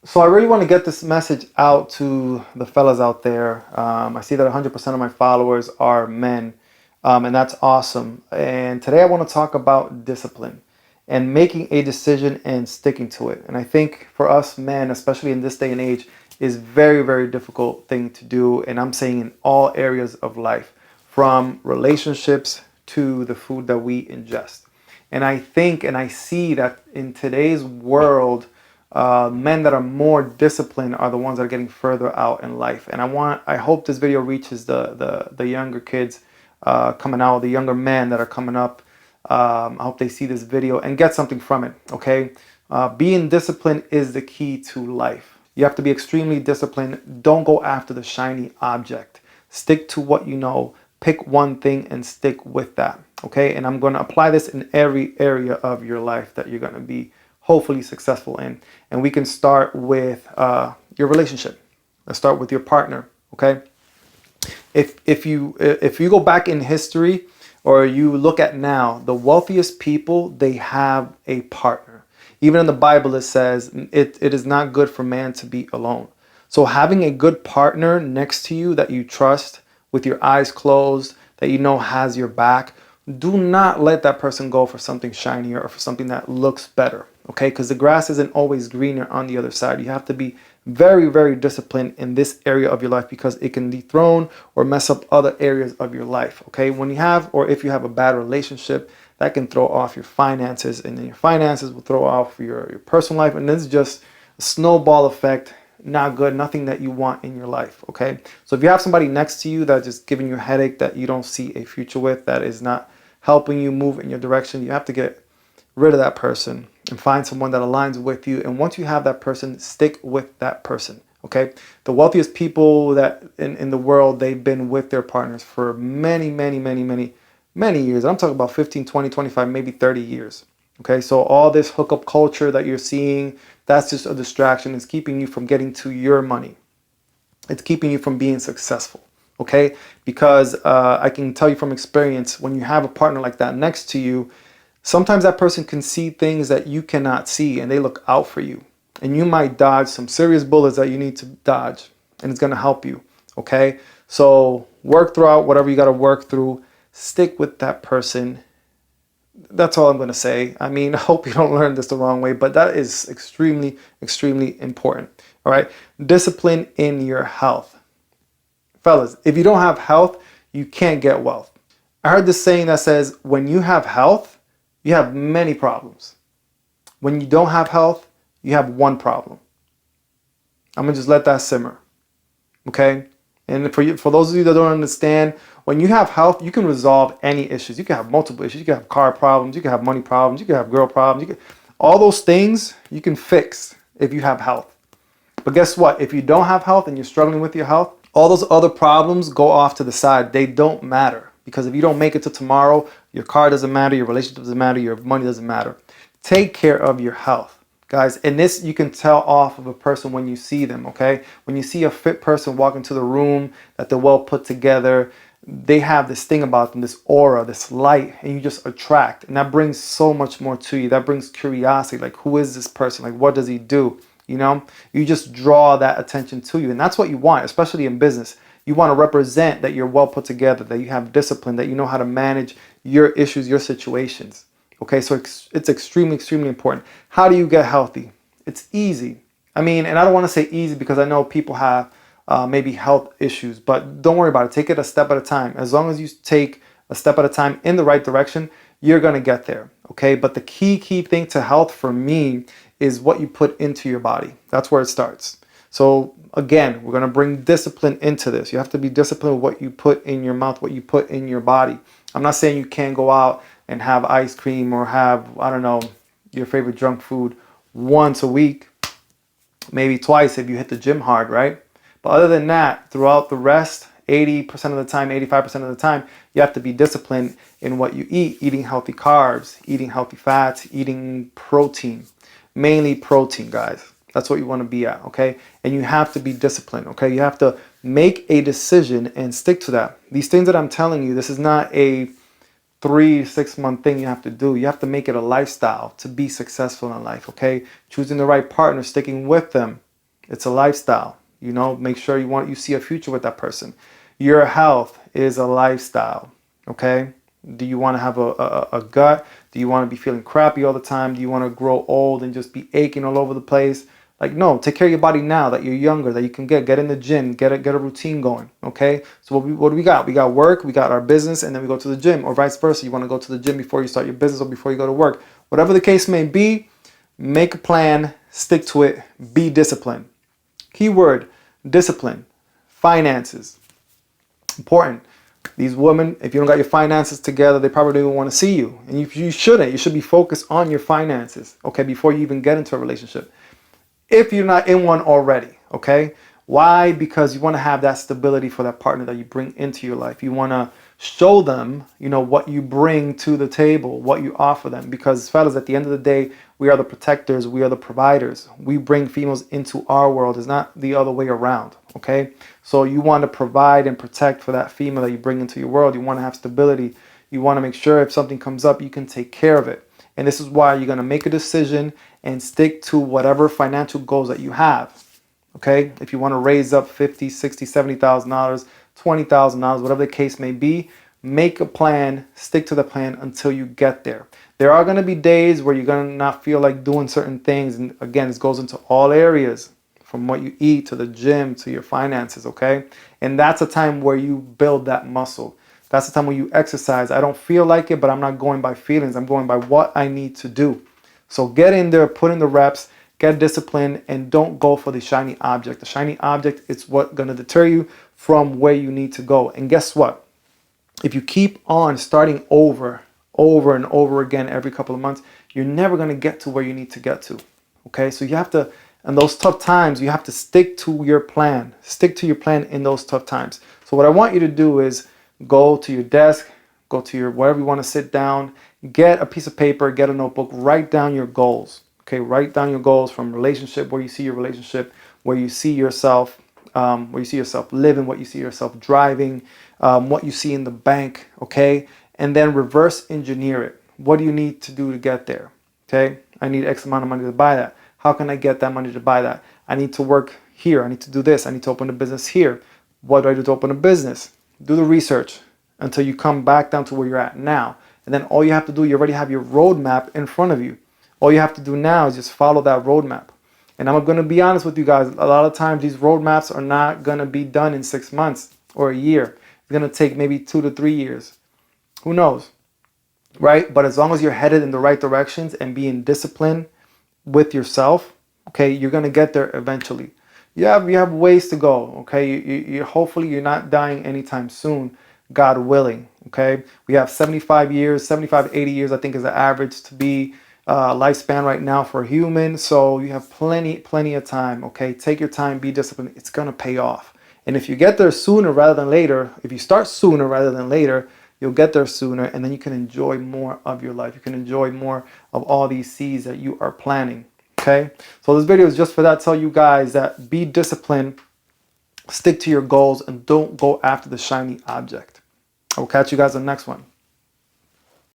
So I really want to get this message out to the fellas out there. I see that 100% of my followers are men, and that's awesome. And today I want to talk about discipline and making a decision and sticking to it. And I think for us men, especially in this day and age, is very, very difficult thing to do. And I'm saying in all areas of life, from relationships to the food that we ingest. And I think and I see that in today's world, men that are more disciplined are the ones that are getting further out in life. And I hope this video reaches the younger kids coming out, the younger men that are coming up. I hope they see this video and get something from it. Okay, being disciplined is the key to life. You have to be extremely disciplined. Don't go after the shiny object. Stick to what you know. Pick one thing and stick with that. Okay, and I'm going to apply this in every area of your life that you're going to be hopefully successful in. And we can start with your relationship. Let's start with your partner. Okay, if you go back in history or you look at now, the wealthiest people, they have a partner. Even in the Bible it says it is not good for man to be alone. So having a good partner next to you that you trust, with your eyes closed, that you know has your back, do not let that person go for something shinier or for something that looks better. Okay, because the grass isn't always greener on the other side. You have to be very, very disciplined in this area of your life because it can dethrone or mess up other areas of your life. Okay, when you have, or if you have a bad relationship, that can throw off your finances, and then your finances will throw off your personal life, and this is just a snowball effect. Not good, nothing that you want in your life. Okay, so if you have somebody next to you that's just giving you a headache, that you don't see a future with, that is not helping you move in your direction, you have to get rid of that person and find someone that aligns with you. And once you have that person, stick with that person. Okay, the wealthiest people that in the world, they've been with their partners for many, many, many, many, many years. I'm talking about 15, 20, 25, maybe 30 years. Okay, so all this hookup culture that you're seeing, that's just a distraction. It's keeping you from getting to your money. It's keeping you from being successful. Okay, because I can tell you from experience, when you have a partner like that next to you, sometimes that person can see things that you cannot see, and they look out for you. And you might dodge some serious bullets that you need to dodge, and it's going to help you. Okay, so work throughout whatever you got to work through. Stick with that person. That's all I'm going to say. I mean, I hope you don't learn this the wrong way, but that is extremely, extremely important. All right. Discipline in your health. Fellas, if you don't have health, you can't get wealth. I heard this saying that says, when you have health, you have many problems. When you don't have health, you have one problem. I'm going to just let that simmer. Okay? And for those of you that don't understand, when you have health, you can resolve any issues. You can have multiple issues. You can have car problems. You can have money problems. You can have girl problems. All those things you can fix if you have health. But guess what? If you don't have health and you're struggling with your health, all those other problems go off to the side. They don't matter. Because if you don't make it to tomorrow, your car doesn't matter, your relationship doesn't matter, your money doesn't matter. Take care of your health. Guys, and this you can tell off of a person when you see them, okay? When you see a fit person walk into the room, that they're well put together, they have this thing about them, this aura, this light, and you just attract. And that brings so much more to you. That brings curiosity, like, who is this person? Like, what does he do? You know, you just draw that attention to you. And that's what you want, especially in business. You want to represent that you're well put together, that you have discipline, that you know how to manage your issues, your situations. Okay, so it's extremely, extremely important. How do you get healthy? It's easy. I mean, and I don't want to say easy because I know people have maybe health issues, but don't worry about it. Take it a step at a time. As long as you take a step at a time in the right direction, you're going to get there. Okay, but the key thing to health for me is what you put into your body. That's where it starts. So again, we're going to bring discipline into this. You have to be disciplined with what you put in your mouth, what you put in your body. I'm not saying you can't go out and have ice cream or have, I don't know, your favorite junk food once a week, maybe twice if you hit the gym hard, right? But other than that, throughout the rest, 80% of the time, 85% of the time, you have to be disciplined in what you eat, eating healthy carbs, eating healthy fats, eating protein, mainly protein, guys. That's what you want to be at, okay? And you have to be disciplined, okay? You have to make a decision and stick to that. These things that I'm telling you, this is not a 3-6 month thing you have to do. You have to make it a lifestyle to be successful in life, okay? Choosing the right partner, sticking with them, It's a lifestyle. You know, make sure you see a future with that person. Your health is a lifestyle. Okay. Do you want to have a gut? Do you want to be feeling crappy all the time? Do you want to grow old and just be aching all over the place? Like, no, take care of your body now that you're younger, that you can get in the gym, get a routine going. Okay. So what do we got? We got work, we got our business, and then we go to the gym, or vice versa. You want to go to the gym before you start your business or before you go to work. Whatever the case may be, make a plan, stick to it, be disciplined. Keyword, discipline. Finances. Important. These women, if you don't got your finances together, they probably don't even want to see you. And you shouldn't. You should be focused on your finances, okay, before you even get into a relationship. If you're not in one already, okay? Why? Because you want to have that stability for that partner that you bring into your life. You want to show them, you know, what you bring to the table, what you offer them. Because fellas, at the end of the day, we are the protectors, we are the providers. We bring females into our world. It's not the other way around, okay? So you want to provide and protect for that female that you bring into your world. You want to have stability. You want to make sure if something comes up, you can take care of it. And this is why you're going to make a decision and stick to whatever financial goals that you have. Okay? If you want to raise up $50,000, $60,000, $70,000, $20,000, whatever the case may be, make a plan, stick to the plan until you get there. There are going to be days where you're going to not feel like doing certain things. And again, this goes into all areas, from what you eat to the gym to your finances, okay? And that's a time where you build that muscle. That's the time when you exercise. I don't feel like it, but I'm not going by feelings. I'm going by what I need to do. So get in there, put in the reps, get disciplined, and don't go for the shiny object. The shiny object is what's going to deter you from where you need to go. And guess what? If you keep on starting over and over again every couple of months, you're never going to get to where you need to get to. Okay? So you have to, in those tough times, you have to stick to your plan. Stick to your plan in those tough times. So what I want you to do is go to your desk, go to your wherever you want to sit down, get a piece of paper, get a notebook, write down your goals. Okay, write down your goals from relationship, where you see your relationship, where you see yourself living, what you see yourself driving, what you see in the bank. Okay, and then reverse engineer it. What do you need to do to get there? Okay, I need X amount of money to buy that. How can I get that money to buy that? I need to work here. I need to do this. I need to open a business here. What do I do to open a business? Do the research until you come back down to where you're at now. And then all you have to do, you already have your roadmap in front of you. All you have to do now is just follow that roadmap. And I'm going to be honest with you guys. A lot of times these roadmaps are not going to be done in 6 months or a year. It's going to take maybe 2 to 3 years. Who knows? Right? But as long as you're headed in the right directions and being disciplined with yourself, okay, you're going to get there eventually. You have ways to go, okay? You hopefully you're not dying anytime soon, God willing, okay? We have 75 years, 80 years, I think is the average to be lifespan right now for a human. So you have plenty of time, okay? Take your time, be disciplined. It's going to pay off. And if you get there sooner rather than later, if you start sooner rather than later, you'll get there sooner, and then you can enjoy more of your life. You can enjoy more of all these seeds that you are planting. Okay, so this video is just for that. Tell you guys that be disciplined, stick to your goals, and don't go after the shiny object. I will catch you guys on the next one.